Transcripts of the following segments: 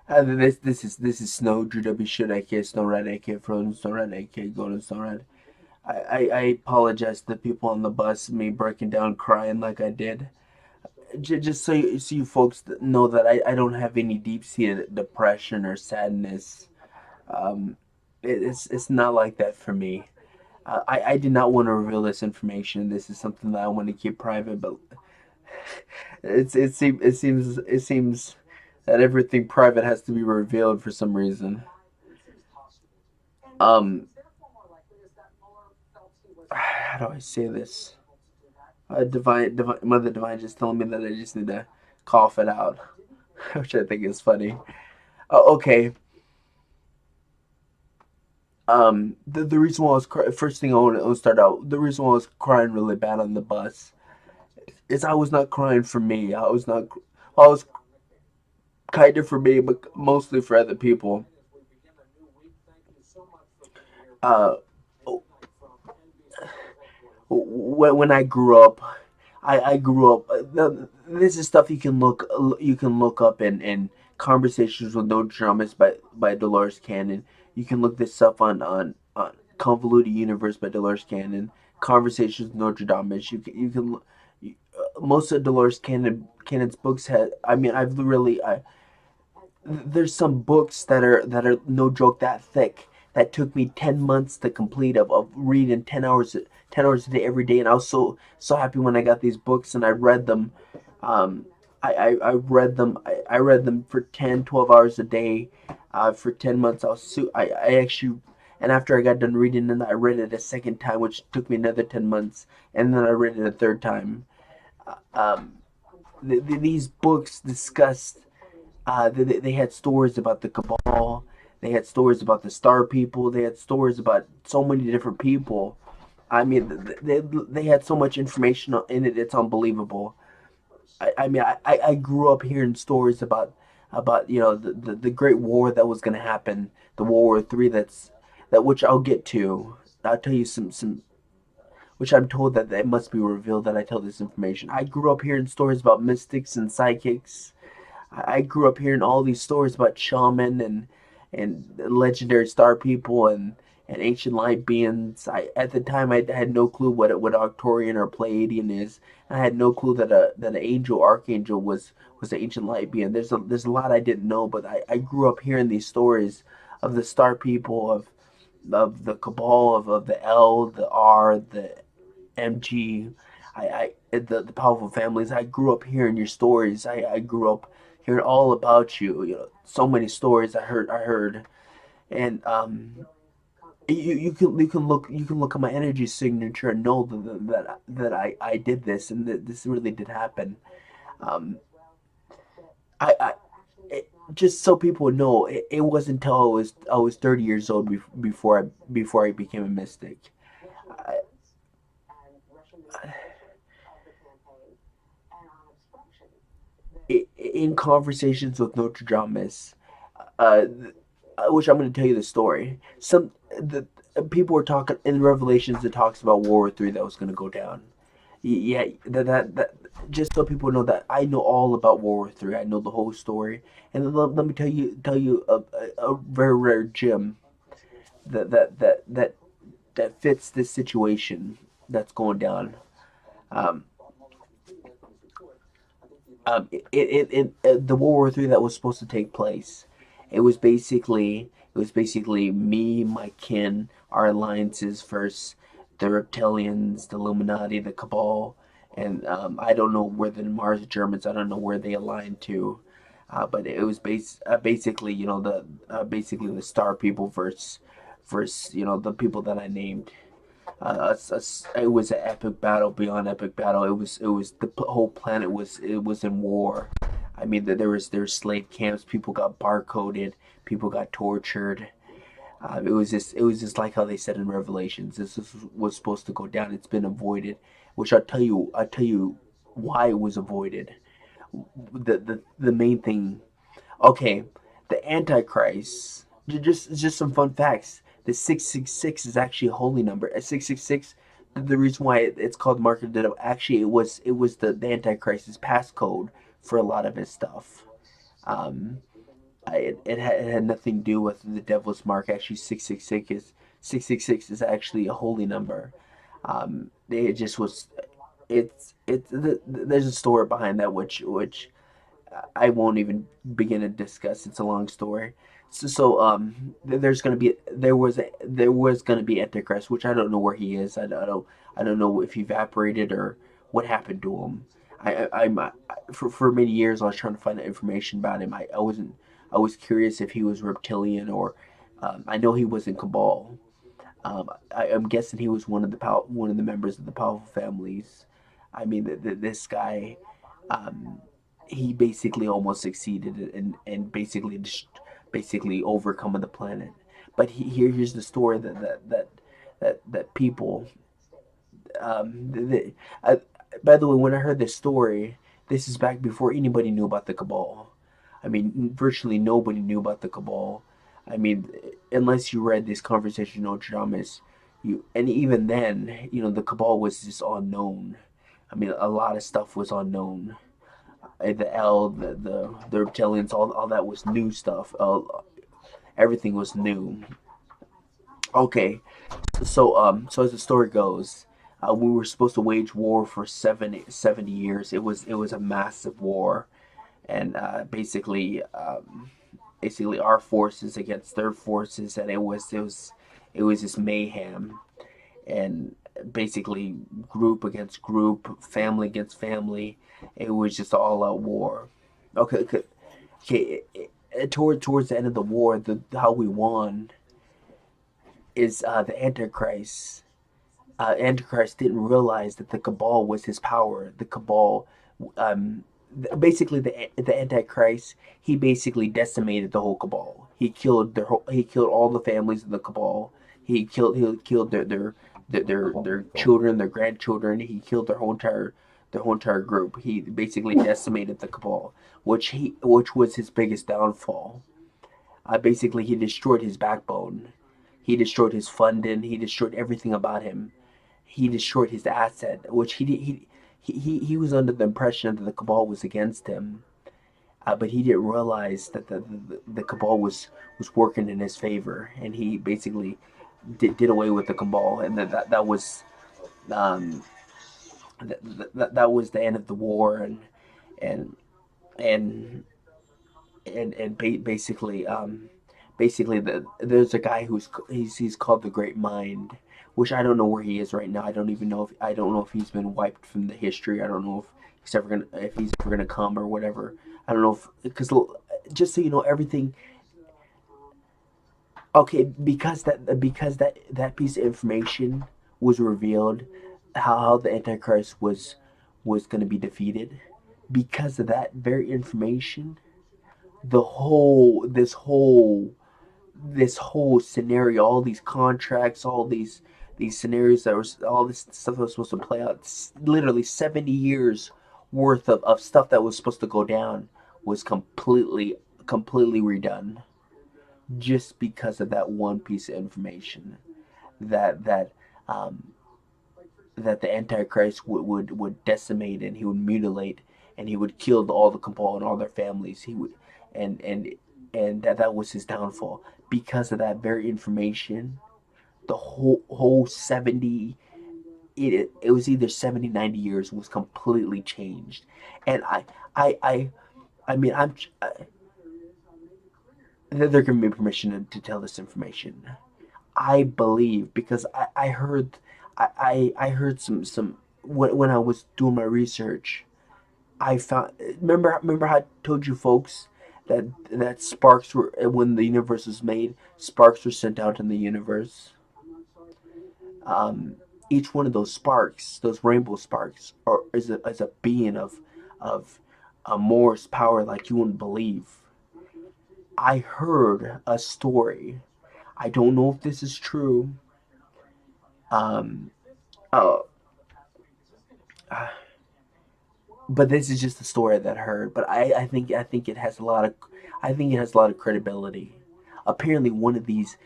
This is Snow, Drew W. Should AK, Snow Red AK, Frozen Snow Red AK, Golden Snow Red. I apologize to the people on the bus, me breaking down crying like I did. Just so you folks know that I don't have any deep seated depression or sadness. Um, it's not like that for me. I did not want to reveal this information. This is something that I want to keep private, but it seems that everything private has to be revealed for some reason. Um, how do I say this? Mother Divine just telling me that I just need to cough it out, which I think is funny. Okay. The reason why I was first thing I want to start out. The reason why I was crying really bad on the bus is I was not crying for me. I was not. I was kind of for me, but mostly for other people. Uh, when I grew up, I grew up. This is stuff you can look up in Conversations with No Dramas by Dolores Cannon. You can look this up on Convoluted Universe by Dolores Cannon. Conversations with Notre Dame. Most of Cannon's books had. I mean, I've really I there's some books that are no joke that thick that took me 10 months to complete of reading 10 hours a day every day, and I was so happy when I got these books and I read them. Um, I read them. I read them for 10, 12 hours a day for 10 months. I actually, and after I got done reading it, I read it a second time, which took me another 10 months, and then I read it a third time. Um, these books discussed they had stories about the Cabal. They had stories about the Star People. They had stories about so many different people. I mean, they had so much information in it. It's unbelievable. I grew up hearing stories about the Great War that was going to happen, the World War III. That which I'll get to. I'll tell you some which I'm told that it must be revealed that I tell this information. I grew up hearing stories about mystics and psychics. I grew up hearing all these stories about shaman and legendary star people and ancient light beings. At the time I had no clue what Arcturian or Pleiadian is. I had no clue that an angel archangel was an ancient light being. There's a lot I didn't know, but I grew up hearing these stories of the star people of the Cabal of the L, the R, the MG. The powerful families. I grew up hearing your stories. I grew up hearing all about you. So many stories I heard, and you can look at my energy signature and know that I did this and that this really did happen. Um, I just so people know, it wasn't until I was 30 years old before I became a mystic. I, in Conversations with Notre Dame, uh, which I'm going to tell you the story. The people were talking in Revelations. It talks about World War III that was going to go down. Yeah, that just so people know that I know all about World War III. I know the whole story, and let me tell you a very rare gem that fits this situation that's going down. Um, the World War III that was supposed to take place. It was basically me, my kin, our alliances versus the reptilians, the Illuminati, the Cabal, and I don't know where the Mars Germans. I don't know where they aligned to, but it was basically basically the Star People versus the people that I named. It was an epic battle beyond epic battle. It was the whole planet was in war. I mean, there were slave camps. People got barcoded. People got tortured. It was just like how they said in Revelations. Was supposed to go down. It's been avoided. Which I'll tell you why it was avoided. The main thing. Okay, the Antichrist. Just some fun facts. The 666 is actually a holy number. At 666, the reason why it's called Mark of the Devil, actually it was the Antichrist's passcode for a lot of his stuff. Um, it had nothing to do with the devil's mark. Actually, 666 is actually a holy number. It just was. There's a story behind that which I won't even begin to discuss. It's a long story. There was gonna be Antichrist, which I don't know where he is. I don't know if he evaporated or what happened to him. For many years I was trying to find out information about him. I wasn't. I was curious if he was reptilian or I know he was in Cabal. I'm guessing he was one of the members of the powerful families. I mean, this guy, um, he basically almost succeeded and basically overcoming the planet. But here's the story that people. The, by the way, when I heard this story, this is back before anybody knew about the Cabal. I mean, virtually nobody knew about the Cabal. I mean, unless you read this Conversation Nostradamus, and even then, the Cabal was just unknown. I mean, a lot of stuff was unknown. The L, the reptilians, all that was new stuff. Everything was new. Okay, so as the story goes, we were supposed to wage war for 70 years. It was a massive war, and basically our forces against their forces, and it was just mayhem, and basically group against group, family against family. It was just all out war. Okay, okay, okay. Towards the end of the war, the how we won is the Antichrist. Antichrist didn't realize that the Cabal was his power. The Cabal, um, basically the Antichrist, he basically decimated the whole Cabal. He killed all the families of the Cabal. He killed their children, their grandchildren. He killed their whole entire group. He basically decimated the Cabal, which was his biggest downfall. Basically, he destroyed his backbone. He destroyed his funding. He destroyed everything about him. He destroyed his asset, which he was under the impression that the Cabal was against him, but he didn't realize that the Cabal was working in his favor, and he basically did away with the Cabal, and that was um, that was the end of the war, and and basically there's a guy he's called the Great Mind, which I don't know where he is right now. I don't know if he's been wiped from the history. I don't know if he's ever gonna come or whatever. I don't know if because just so you know everything. Okay, because that piece of information was revealed, how the Antichrist was gonna be defeated. Because of that very information, the whole this whole scenario, all these contracts, all these scenarios all this stuff that was supposed to play out, literally 70 years worth of stuff that was supposed to go down was completely redone just because of that one piece of information that um, that the Antichrist would decimate, and he would mutilate, and he would kill all the Cabal and all their families. He would, and and and that was his downfall. Because of that very information, the whole 70, it was either 70, 90 years was completely changed. And I I I mean they're giving me permission to tell this information. I believe because I heard I heard some when I was doing my research. I found remember how I told you folks that sparks were when the universe was made, sparks were sent out in the universe. Um, each one of those sparks, those rainbow sparks, is a being of a Morse power like you wouldn't believe. I heard a story. I don't know if this is true. Um, uh, but this is just a story that I heard. But I think it has a lot of credibility. Apparently, one of these,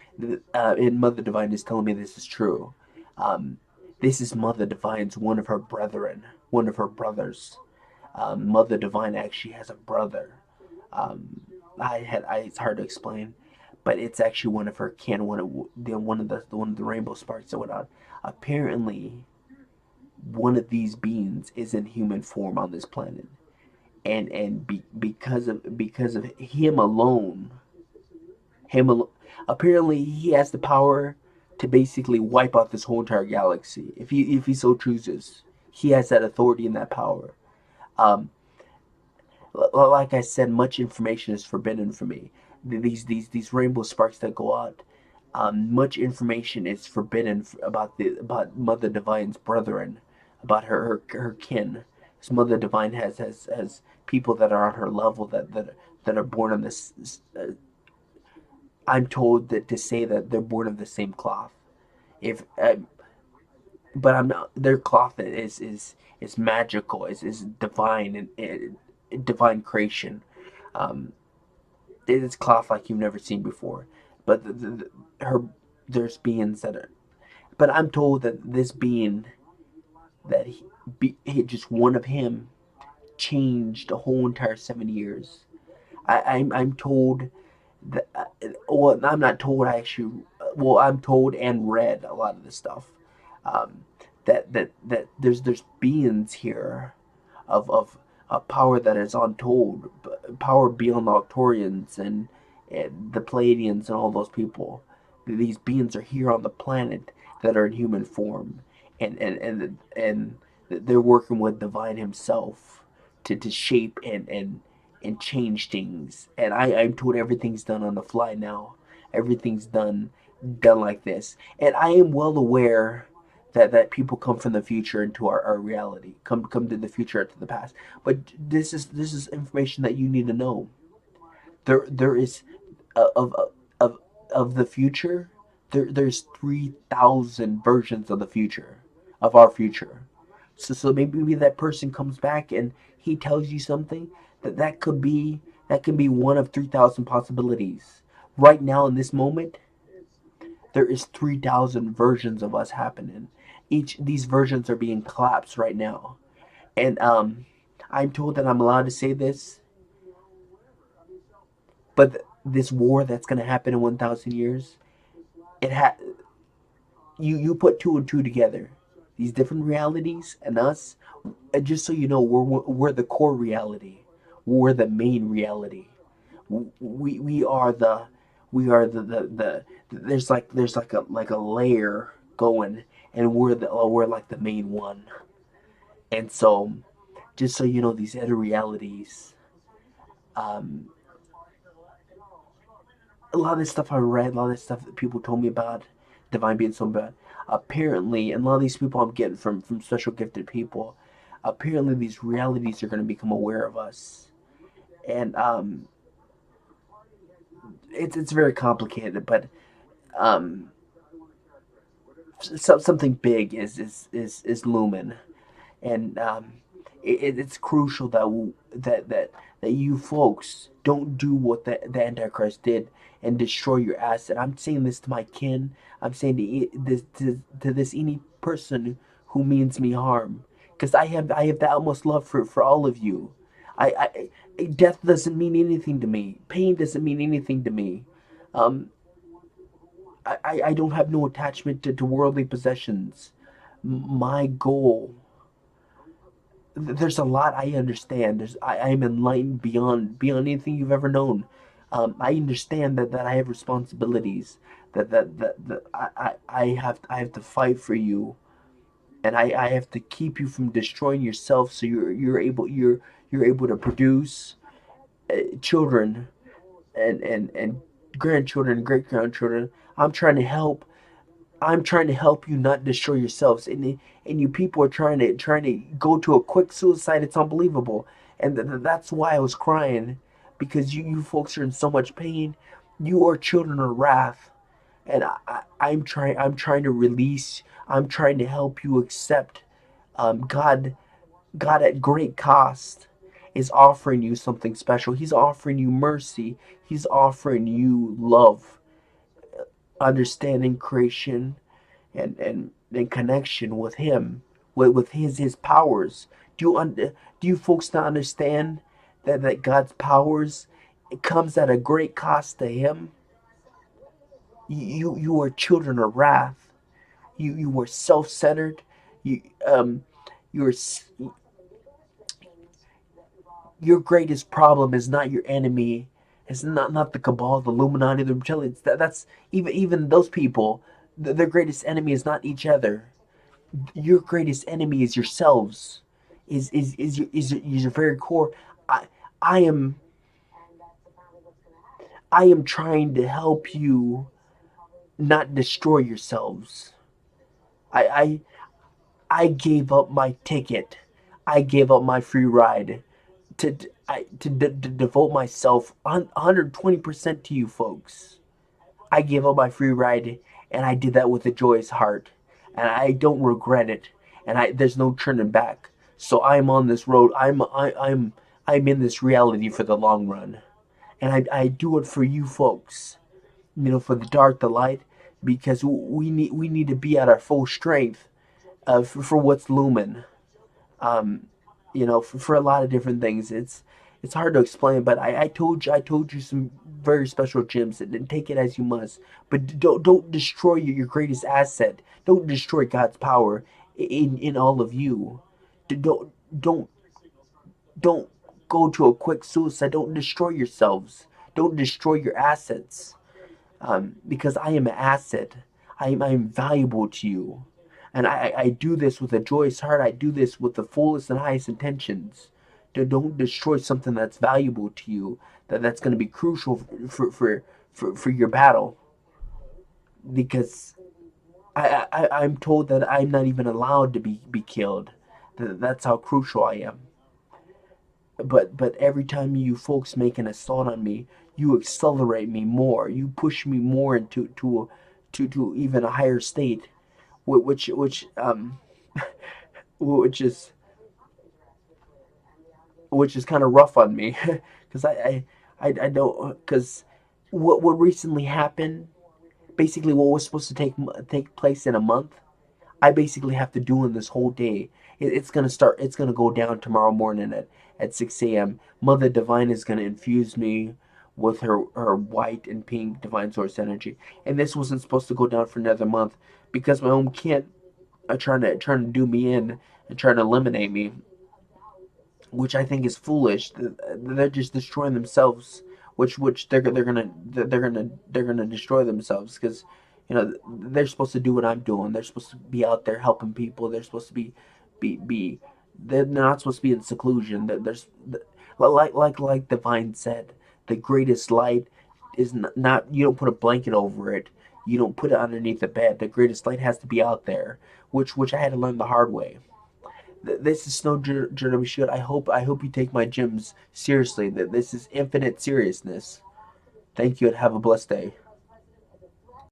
and Mother Divine is telling me this is true. Um, this is Mother Divine's one of her brethren, one of her brothers. Mother Divine actually has a brother. Um, it's hard to explain, but it's actually one of her kin, one of the rainbow sparks that went out. Apparently, one of these beings is in human form on this planet, because of him alone, him alone, apparently he has the power to basically wipe out this whole entire galaxy if he so chooses. He has that authority and that power. Um, like I said, much information is forbidden for me. These rainbow sparks that go out. Much information is forbidden about Mother Divine's brethren, about her kin. Because Mother Divine has people that are on her level that are born on this. I'm told that to say that they're born of the same cloth. If but I'm not. Their cloth is magical. Is divine and divine creation. Um, it's cloth like you've never seen before. But her there's beings that are. But I'm told that this being that just one of him changed the whole entire 7 years. I'm told that. Well, I'm not told. I actually. Well, I'm told and read a lot of this stuff. Um, that there's beings here of a power that is untold, power beyond the Arcturians and the Pleiadians and all those people. These beings are here on the planet that are in human form, and they're working with Divine himself to shape and change things. And I'm told everything's done on the fly now. Everything's done like this, and I am well aware that people come from the future into our reality, come to the future to the past. But this is information that you need to know. There is of of of the future. There's 3,000 versions of the future, of our future. So maybe that person comes back and he tells you something that can be one of 3,000 possibilities. Right now in this moment, there is 3,000 versions of us happening. Each these versions are being collapsed right now, and I'm told that I'm allowed to say this, but this war that's gonna happen in 1,000 years, it you put two and two together, these different realities and us, and just so you know, we're the core reality, we're the main reality. We are the there's like a layer going, and we're like the main one. And so, just so you know, these other realities, um, a lot of this stuff I read, a lot of this stuff that people told me about divine being so bad. Apparently, and a lot of these people I'm getting from special gifted people. Apparently, these realities are going to become aware of us, and it's very complicated. But um, something big is looming, and it's crucial that you folks don't do what the Antichrist did and destroy your asset. I'm saying this to my kin. I'm saying to this any person who means me harm, because I have the utmost love for all of you. Death doesn't mean anything to me. Pain doesn't mean anything to me. Um, I don't have no attachment to worldly possessions. My goal, there's a lot I understand. I am enlightened beyond anything you've ever known. I understand that I have responsibilities. That I have to fight for you, and I have to keep you from destroying yourself. So you're able to produce children and grandchildren and great grandchildren. I'm trying to help you not destroy yourselves, and you people are trying to go to a quick suicide. It's unbelievable, and that's why I was crying, because you folks are in so much pain. You are children of wrath, and I'm trying to release. I'm trying to help you accept. God at great cost is offering you something special. He's offering you mercy. He's offering you love, understanding, creation, and connection with him, with his powers. Do you folks not understand that God's powers it comes at a great cost to him. You are children of wrath. You are self-centered. You you are your greatest problem is not your enemy. It's not the cabal, the Illuminati, the reptilians. That's even those people. Their greatest enemy is not each other. Your greatest enemy is yourselves. Is your very core. I I am I am trying to help you not destroy yourselves. I I I gave up my ticket. I gave up my free ride to devote myself 120% to you folks. I gave up my free ride, and I did that with a joyous heart, and I don't regret it. And there's no turning back. So I'm on this road. I'm in this reality for the long run, and I do it for you folks. For the dark, the light, because we need to be at our full strength for what's looming. Um, for a lot of different things. It's hard to explain, but I told you some very special gems, and take it as you must. But don't destroy your greatest asset. Don't destroy God's power in all of you. Don't don't don't go to a quick suicide. Don't destroy yourselves. Don't destroy your assets. Because I am an asset. I am valuable to you. And I do this with a joyous heart. I do this with the fullest and highest intentions. Don't destroy something that's valuable to you, that's going to be crucial for your battle. Because I'm told that I'm not even allowed to be killed. That's how crucial I am. But every time you folks make an assault on me, you accelerate me more. You push me more into to even a higher state, which is kind of rough on me, because I don't, because what recently happened, basically what was supposed to take place in a month, I basically have to do in this whole day. It's gonna go down tomorrow morning at 6 a.m. Mother Divine is gonna infuse me with her white and pink divine source energy, and this wasn't supposed to go down for another month because my home can't trying to do me in and trying to eliminate me, which I think is foolish. They're just destroying themselves, which they're gonna destroy themselves, because they're supposed to do what I'm doing. They're supposed to be out there helping people. They're supposed to be they're not supposed to be in seclusion. There's like Divine said, the greatest light is not you don't put a blanket over it. You don't put it underneath the bed. The greatest light has to be out there, which I had to learn the hard way. This is no journey should. I hope you take my gyms seriously. That this is infinite seriousness. Thank you, and have a blessed day.